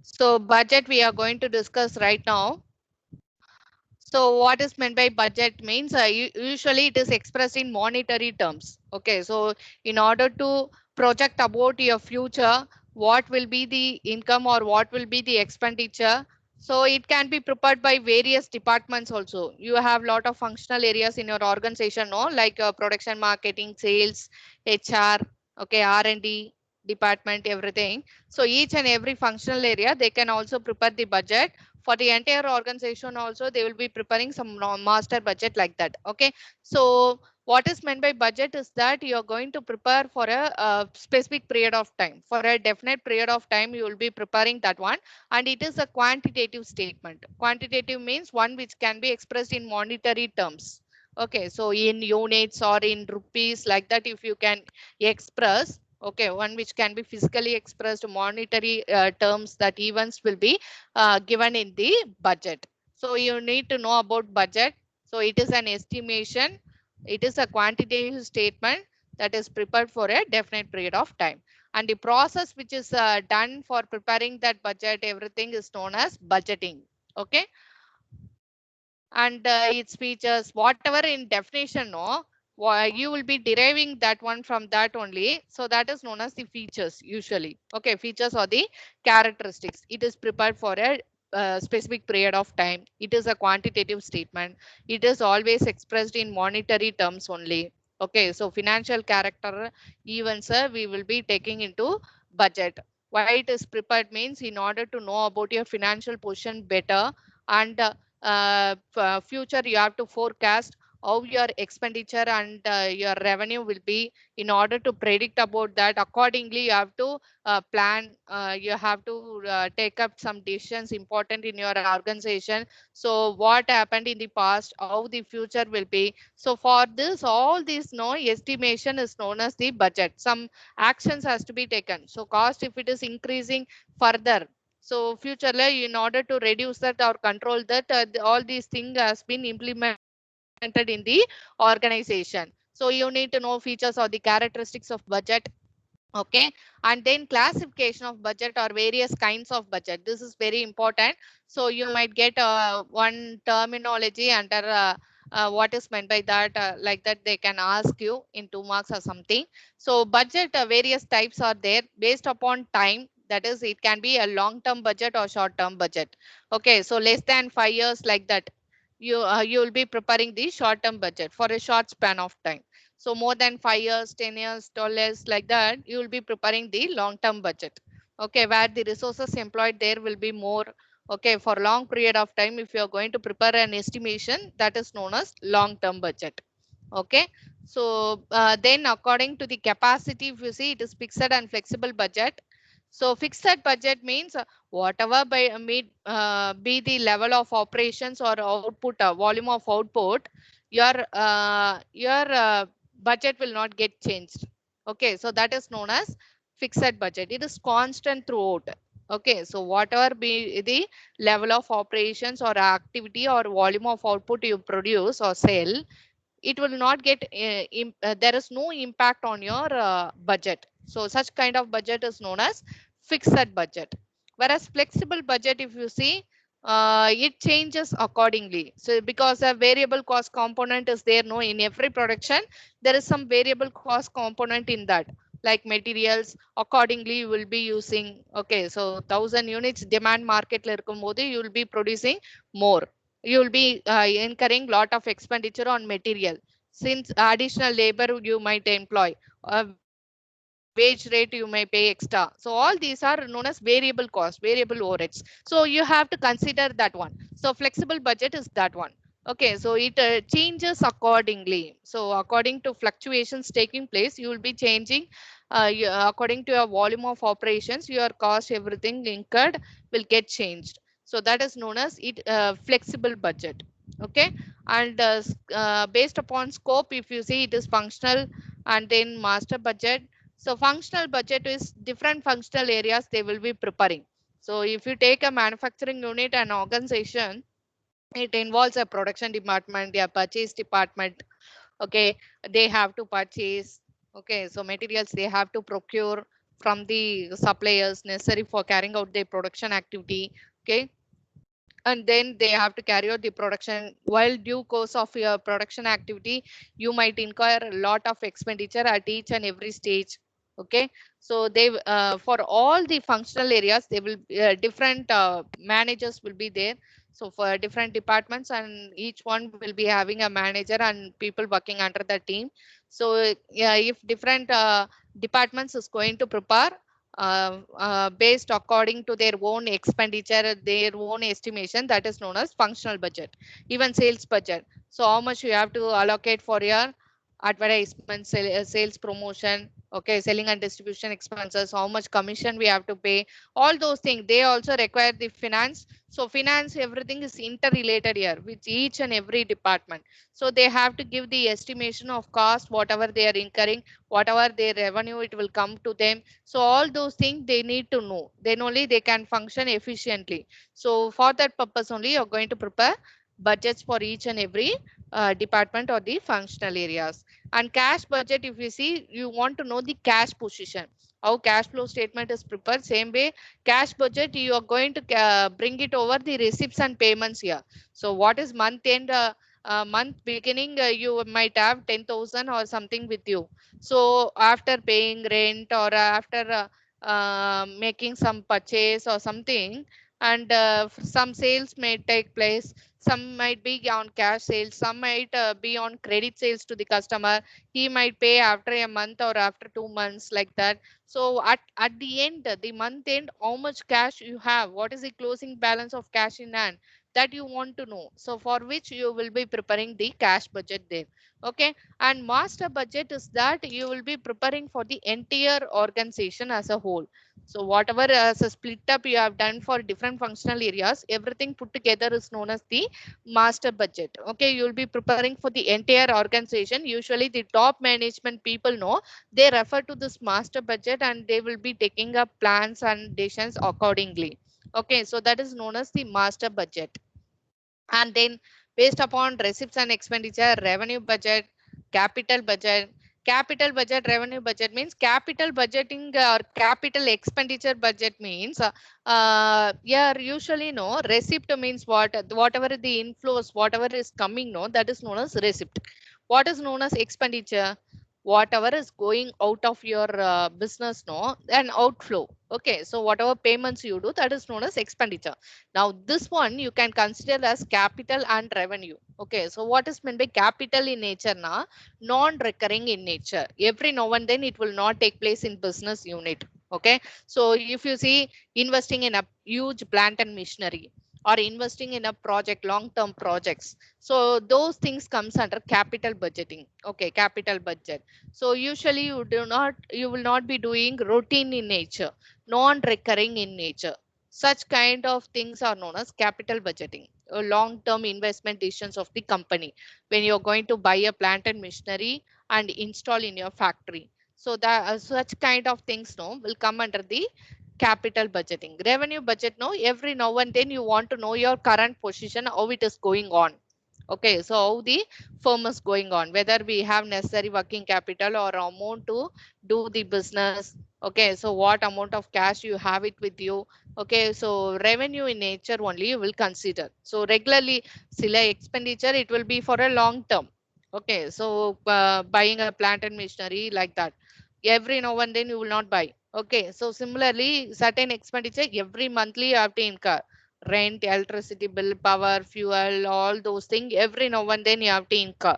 So budget we are going to discuss right now. So what is meant by budget means usually it is expressed in monetary terms. Okay, so in order to project about your future, what will be the income or what will be the expenditure. So it can be prepared by various departments also. You have lot of functional areas in your organization, no, like production, marketing, sales, HR, okay, R&D department, everything. So each and every functional area they can also prepare the budget. For the entire organization also they will be preparing some master budget like that. Okay, so what is meant by budget is that you are going to prepare for a specific period of time. For a definite period of time you will be preparing that one, and it is a quantitative statement. Quantitative means one which can be expressed in monetary terms. Okay, so in units or in rupees, like that, if you can express, okay, one which can be physically expressed monetary terms, that events will be given in the budget. So you need to know about budget. So it is an estimation. It is a quantitative statement that is prepared for a definite period of time. And the process which is done for preparing that budget, everything is known as budgeting. Okay. And its features, whatever in definition, no, you will be deriving that one from that only. So that is known as the features usually. Okay, features or the characteristics. It is prepared for a specific period of time. It is a quantitative statement. It is always expressed in monetary terms only. Okay, so financial character events we will be taking into budget. Why it is prepared means in order to know about your financial position better, and future you have to forecast how your expenditure and your revenue will be. In order to predict about that, accordingly you have to plan, you have to take up some decisions important in your organization. So what happened in the past, how the future will be. So for this, all this no estimation is known as the budget. Some actions has to be taken. So cost, if it is increasing further, so futurely, in order to reduce that or control that, all these things has been implemented in the organization. So you need to know features or the characteristics of budget. Okay, and then classification of budget or various kinds of budget. This is very important. So you might get one terminology under what is meant by that, like that they can ask you in 2 marks or something. So budget, various types are there based upon time. That is, it can be a long term budget or short term budget. Okay, so less than 5 years, like that, you will be preparing the short term budget for a short span of time. So more than 5 years, 10 years, 12 years, like that, you will be preparing the long-term budget. Okay, where the resources employed there will be more. Okay, for long period of time, if you are going to prepare an estimation, that is known as long-term budget. Okay, so then according to the capacity, if you see, it is fixed and flexible budget. So fixed budget means whatever by be the level of operations or output, volume of output, your budget will not get changed. Okay, so that is known as fixed budget. It is constant throughout. Okay, so whatever be the level of operations or activity or volume of output you produce or sell, it will not get there is no impact on your budget. So such kind of budget is known as fixed budget. Whereas flexible budget, if you see, it changes accordingly. So because a variable cost component is there, no, in every production there is some variable cost component in that, like materials. Accordingly you will be using. Okay, so 1000 units demand market la irukumbodhu you will be producing more. You will be incurring lot of expenditure on material, since additional labor you might employ, wage rate you may pay extra. So all these are known as variable cost, variable overheads. So you have to consider that one. So flexible budget is that one. Okay, so it changes accordingly. So according to fluctuations taking place, you will be changing according to your volume of operations, your cost, everything incurred will get changed. So that is known as it flexible budget. Okay, and based upon scope, if you see, it is functional and then master budget. So functional budget is different functional areas they will be preparing. So if you take a manufacturing unit and organization, it involves a production department, a purchase department. Okay, they have to purchase. Okay, so materials they have to procure. from the suppliers necessary for carrying out their production activity. Okay, and then they have to carry out the production. While due course of your production activity, you might incur a lot of expenditure at each and every stage. Okay, so they for all the functional areas, they will different managers will be there. So for different departments, and each one will be having a manager and people working under the team. So yeah, if different departments is going to prepare based according to their own expenditure, their own estimation, that is known as functional budget. Even sales budget. So how much you have to allocate for your advertisement, sales promotion, okay, selling and distribution expenses, how much commission we have to pay, all those things. They also require the finance. So finance, everything is interrelated here with each and every department. So they have to give the estimation of cost, whatever they are incurring, whatever their revenue it will come to them. So all those things they need to know, then only they can function efficiently. So for that purpose only, you're going to prepare budgets for each and every department or the functional areas. And cash budget, if you see, you want to know the cash position, how cash flow statement is prepared. Same way, cash budget, you are going to bring it over the receipts and payments here. So what is month end, month beginning, you might have 10,000 or something with you. So after paying rent or after making some purchase or something, and some sales may take place, some might be on cash sales, some might be on credit sales to the customer. He might pay after a month or after 2 months, like that. So at the end, the month end, how much cash you have, what is the closing balance of cash in hand, that you want to know. So for which you will be preparing the cash budget there. Okay, and master budget is that you will be preparing for the entire organization as a whole. So whatever as a split up you have done for different functional areas, everything put together is known as the master budget. Okay, you will be preparing for the entire organization. Usually the top management people know, they refer to this master budget and they will be taking up plans and decisions accordingly. Okay, so that is known as the master budget. And then based upon receipts and expenditure, revenue budget, capital budget. Capital budget, revenue budget means capital budgeting or capital expenditure budget means yeah, usually no, receipt means what, whatever the inflows, whatever is coming, no, that is known as receipt. What is known as expenditure? Whatever is going out of your business, no, an outflow. Okay, so whatever payments you do, that is known as expenditure. Now this one you can consider as capital and revenue. Okay, so what is meant by capital in nature now? Non-recurring in nature. Every now and then it will not take place in business unit. Okay, so if you see investing in a huge plant and machinery, or investing in a project, long-term projects, so those things comes under capital budgeting. Okay, capital budget. So usually you will not be doing routine in nature, non-recurring in nature. Such kind of things are known as capital budgeting, long-term investment decisions of the company when you're going to buy a plant and machinery and install in your factory. So that such kind of things no will come under the capital budgeting. Revenue budget no, every now and then you want to know your current position, how it is going on. Okay, so how the firm is going on, whether we have necessary working capital or amount to do the business. Okay, so what amount of cash you have it with you. Okay, so revenue in nature only you will consider. So regularly, sila expenditure, it will be for a long term. Okay, so buying a plant and machinery, like that, every now and then you will not buy. Okay, so similarly, certain expenditure every monthly you have to incur. Rent, electricity bill, power, fuel, all those things every now and then you have to incur.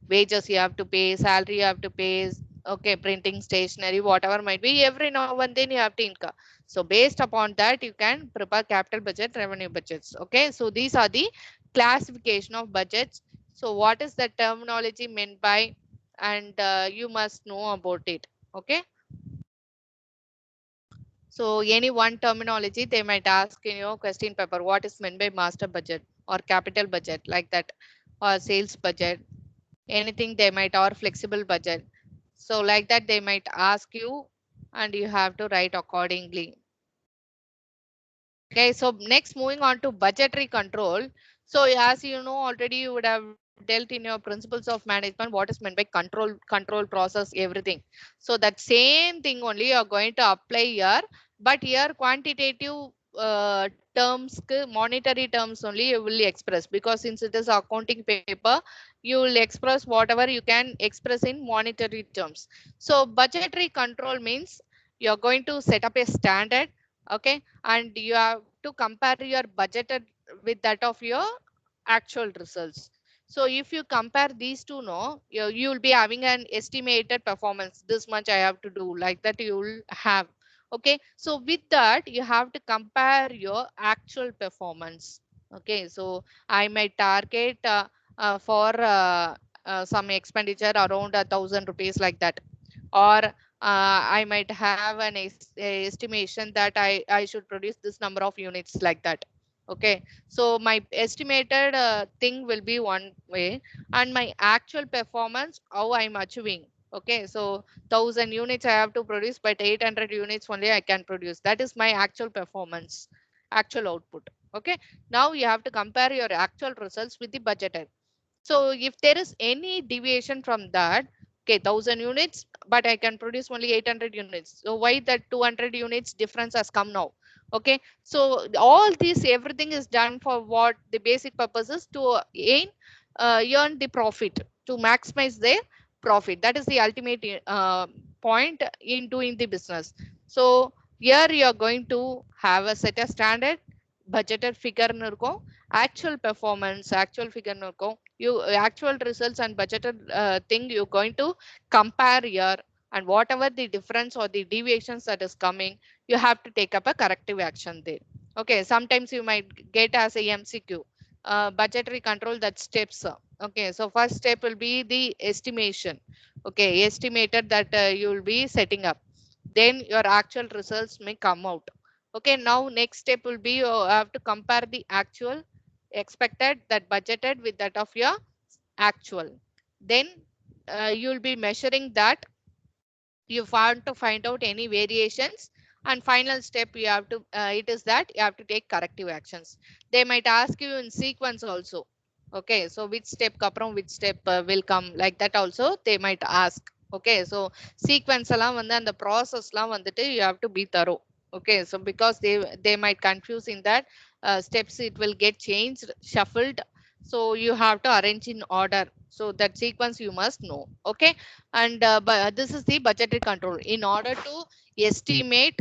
Wages you have to pay, salary you have to pay. Okay, printing, stationery, whatever might be, every now and then you have to incur. So based upon that, you can prepare capital budget, revenue budgets. Okay, so these are the classification of budgets. So what is the terminology meant by, and you must know about it. Okay, so any one terminology they might ask in your question paper, what is meant by master budget or capital budget, like that, or sales budget, anything they might, or flexible budget. So like that they might ask you, and you have to write accordingly. Okay, so next moving on to budgetary control. So as you know already, you would have dealt in your principles of management what is meant by control process, everything. So that same thing only you are going to apply here, but here quantitative terms, monetary terms only you will express, because since it is accounting paper, you will express whatever you can express in monetary terms. So budgetary control means you are going to set up a standard, okay, and you have to compare your budgeted with that of your actual results. So if you compare these two, no, you will be having an estimated performance. This much I have to do, like that you will have. Okay. So with that, you have to compare your actual performance. Okay. So I might target for some expenditure around 1,000 rupees, like that. Or I might have an estimation that I should produce this number of units, like that. Okay. So my estimated thing will be one way, and my actual performance, how I'm achieving. Okay. So 1,000 units I have to produce, but 800 units only I can produce. That is my actual performance, actual output. Okay. Now you have to compare your actual results with the budgeted. So if there is any deviation from that, okay, 1,000 units, but I can produce only 800 units. So why that 200 units difference has come now? Okay. So all this, everything is done for what the basic purpose is to earn the profit, to maximize their profit. That is the ultimate point in doing the business. So here you are going to have a set a standard, budgeted figure actual performance, actual figure you actual results and budgeted thing you're going to compare here, and whatever the difference or the deviations that is coming, you have to take up a corrective action there. Okay. Sometimes you might get as a MCQ, budgetary control, that steps. Okay. So first step will be the estimation. Okay. Estimated that you will be setting up, then your actual results may come out. Okay. Now next step will be you have to compare the actual expected, that budgeted, with that of your actual. Then you'll be measuring that. You want to find out any variations, and final step you have to it is that you have to take corrective actions. They might ask you in sequence also. Okay. So which step kapram which step will come, like that also they might ask. Okay. So sequence எல்லாம் வந்து அந்த process எல்லாம் வந்துட்டு you have to be thorough. Okay. So because they might confuse in that steps, it will get changed, shuffled. So you have to arrange in order. So that sequence you must know. Okay. And but this is the budgetary control in order to estimate.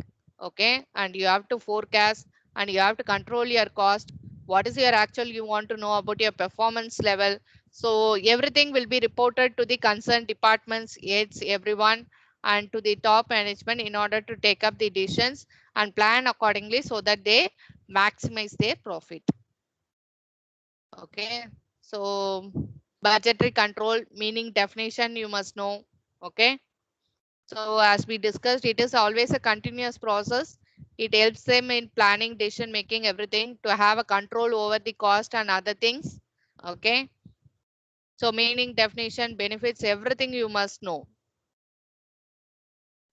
Okay. And you have to forecast, and you have to control your cost. What is your actual, you want to know about your performance level. So everything will be reported to the concerned departments, aids, everyone, and to the top management in order to take up the decisions and plan accordingly so that they maximize their profit. Okay. So budgetary control meaning definition you must know. Okay. So as we discussed, it is always a continuous process. It helps them in planning, decision making, everything, to have a control over the cost and other things. Okay. So meaning, definition, benefits, everything you must know.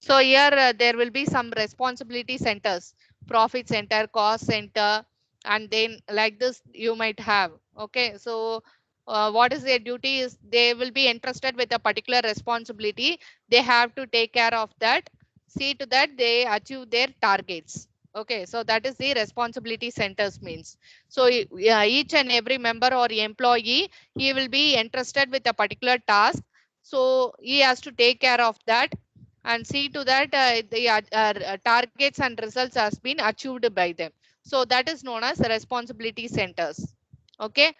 So here there will be some responsibility centers, profit center, cost center, and then like this you might have. Okay. So what is their duty is they will be entrusted with a particular responsibility. They have to take care of that, see to that they achieve their targets. Okay. So that is the responsibility centers means. So yeah, each and every member or employee, he will be entrusted with a particular task. So he has to take care of that and see to that the targets and results has been achieved by them. So that is known as responsibility centers. Okay.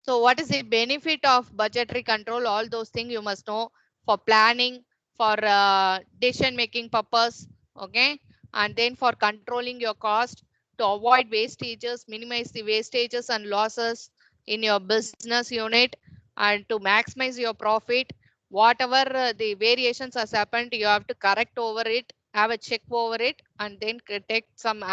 So what is the benefit of budgetary control? All those things you must know for planning, for decision making purpose. Okay. And then for controlling your cost, to avoid wastages, minimize the wastages and losses in your business unit, and to maximize your profit. Whatever the variations has happened, you have to correct over it, have a check over it, and then take some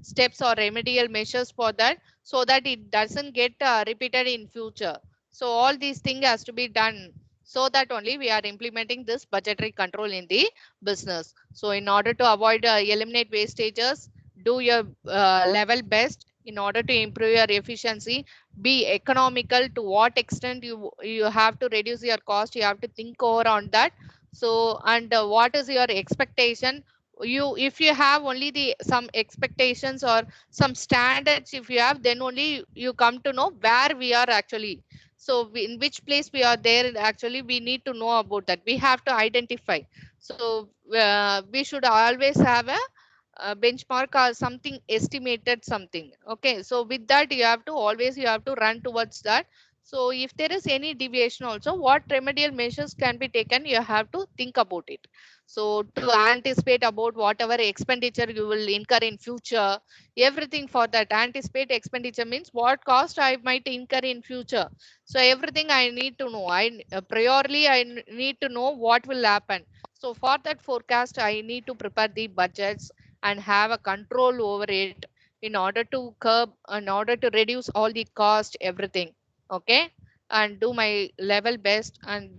steps or remedial measures for that, so that it doesn't get repeated in future. So all these things has to be done, so that only we are implementing this budgetary control in the business. So in order to avoid eliminate wastages, do your level best, in order to improve your efficiency, be economical. To what extent you have to reduce your cost, you have to think over on that. So, and what is your expectation? You, if you have only the some expectations or some standards, if you have, then only you come to know where we are actually. So in which place we are there, actually we need to know about that. We have to identify. So we should always have a benchmark or something estimated something. Okay, so with that you have to always, you have to run towards that. So if there is any deviation also, what remedial measures can be taken, you have to think about it. So to anticipate about whatever expenditure you will incur in future, everything. For that anticipate expenditure means what cost I might incur in future. So everything I need to know. Priorly need to know what will happen. So for that forecast, I need to prepare the budgets and have a control over it, in order to curb, in order to reduce all the cost, everything. Okay, and do my level best, and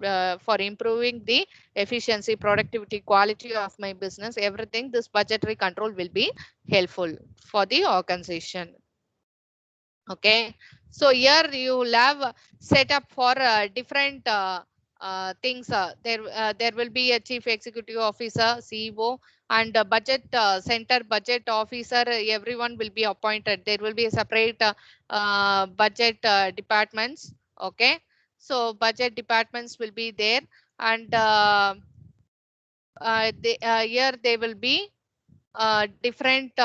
for improving the efficiency, productivity, quality of my business, everything. This budgetary control will be helpful for the organization. Okay, so here you will have set up for different things. There will be a chief executive officer, CEO, and a budget center budget officer. Everyone will be appointed. There will be a separate budget departments. Okay, so budget departments will be there, and here they will be different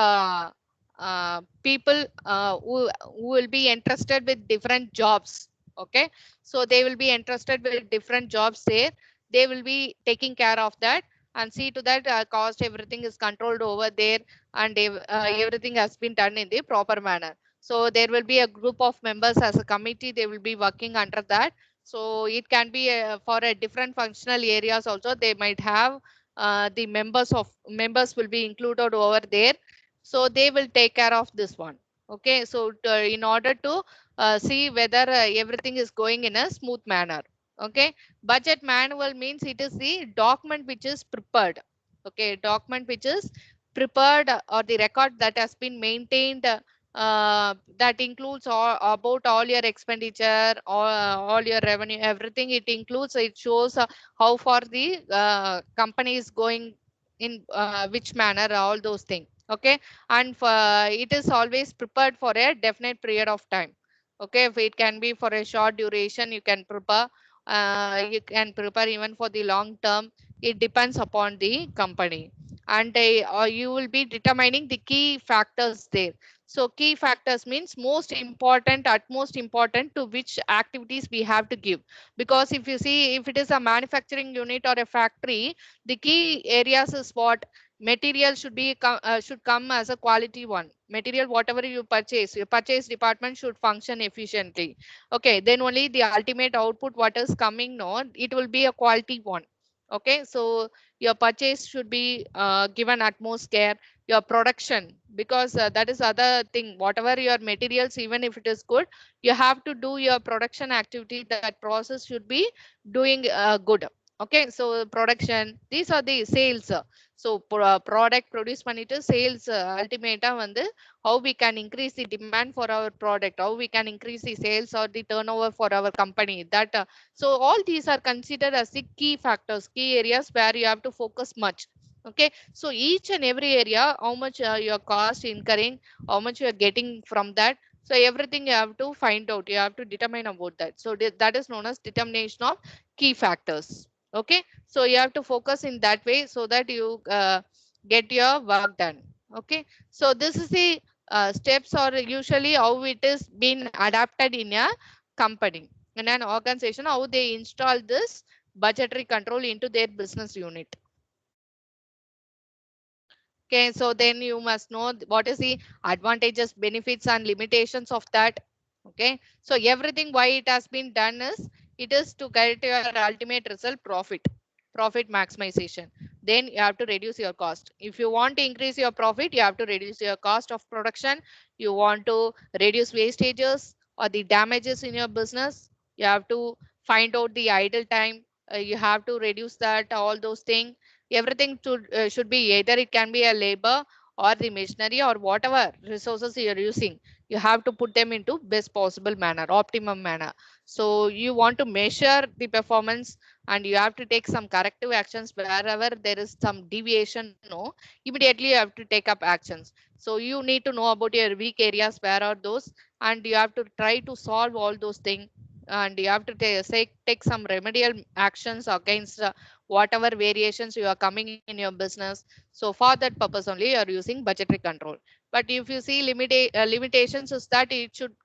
people who will be interested with different jobs. Okay, so they will be interested with different jobs there. They will be taking care of that and see to that cost, everything is controlled over there, and everything has been done in the proper manner. So there will be a group of members as a committee, they will be working under that. So it can be for a different functional areas also, they might have the members will be included over there. So they will take care of this one. Okay, so in order to see whether everything is going in a smooth manner. Okay, budget manual means it is the document which is prepared. Okay, document which is prepared, or the record that has been maintained, that includes about all your expenditure, all your revenue, everything it includes. It shows how far the company is going, in which manner, all those things. Okay, and for, it is always prepared for a definite period of time. Okay, if it can be for a short duration, you can prepare. You can prepare even for the long term. It depends upon the company, and you will be determining the key factors there. So key factors means most important, utmost important, to which activities we have to give. Because if you see, if it is a manufacturing unit or a factory, the key areas is what material should be should come as a quality one. Material whatever you purchase, your purchase department should function efficiently. Okay, then only the ultimate output what is coming, no, it will be a quality one. Okay, so your purchase should be given utmost care. Your production, because that is other thing, whatever your materials, even if it is good, you have to do your production activity. That process should be doing good. Okay, so production, these are the sales. So product produce பண்ணிட்டு sales ultimate வந்து how we can increase the demand for our product, how we can increase the sales or the turnover for our company. That so all these are considered as the key factors, key areas where you have to focus much. Okay, so each and every area, how much your cost incurring, how much you are getting from that. So everything you have to find out, you have to determine about that. So that is known as determination of key factors. Okay, so you have to focus in that way, so that you get your work done. Okay, so this is the steps, or usually how it is been adapted in a company, in an organization, how they install this budgetary control into their business unit. Okay, so then you must know what is the advantages, benefits, and limitations of that. Okay, so everything why it has been done is, it is to get your ultimate result, profit maximization. Then you have to reduce your cost. If you want to increase your profit, you have to reduce your cost of production. You want to reduce wastages or the damages in your business. You have to find out the idle time. You have to reduce that, all those things. Everything should be, either it can be a labor or the machinery or whatever resources you are using, you have to put them into best possible manner, optimum manner. So you want to measure the performance, and you have to take some corrective actions wherever there is some deviation. No, immediately you have to take up actions. So you need to know about your weak areas, where are those, and you have to try to solve all those things, and you have to take some remedial actions against whatever variations you are coming in your business. So for that purpose only you are using budgetary control. But if you see limitations is that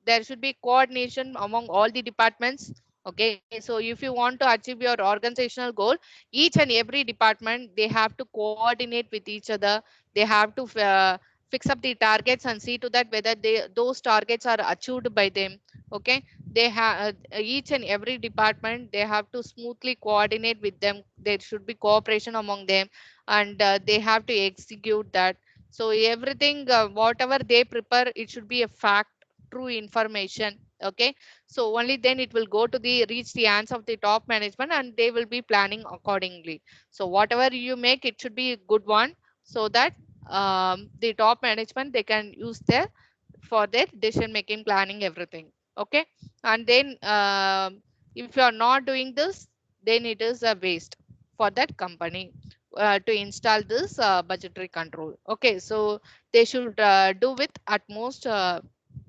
there should be coordination among all the departments. Okay, so if you want to achieve your organizational goal, each and every department, they have to coordinate with each other. They have to fix up the targets and see to that whether those targets are achieved by them. Okay, they have each and every department, they have to smoothly coordinate with them. There should be cooperation among them, and they have to execute that. So everything, whatever they prepare, it should be a fact, true information. Okay, so only then it will go to the reach the hands of the top management, and they will be planning accordingly. So whatever you make, it should be a good one, so that the top management, they can use their for their decision making, planning, everything. Okay, and then if you are not doing this, then it is a waste for that company to install this budgetary control. Okay, so they should do with utmost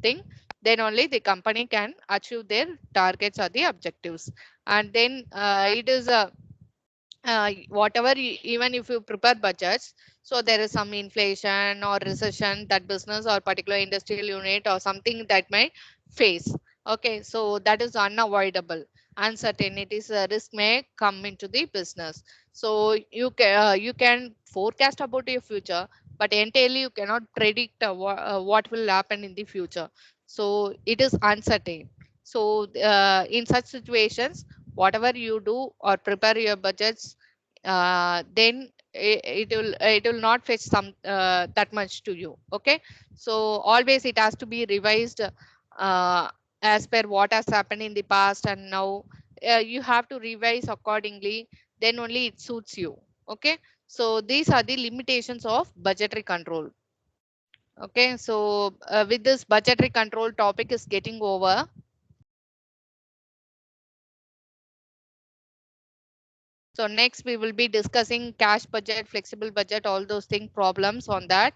thing, then only the company can achieve their targets or the objectives. And then it is a whatever even if you prepare budgets, so there is some inflation or recession that business or particular industrial unit or something that may face. Okay, so that is unavoidable. Uncertainties, risk may come into the business. So you can forecast about your future, but entirely you cannot predict what will happen in the future. So it is uncertain. So in such situations, whatever you do or prepare your budgets, then it will not fetch some that much to you. Okay, so always it has to be revised as per what has happened in the past, and now you have to revise accordingly, then only it suits you. Okay, so these are the limitations of budgetary control. Okay, so with this budgetary control topic is getting over. So next we will be discussing cash budget, flexible budget, all those things, problems on that.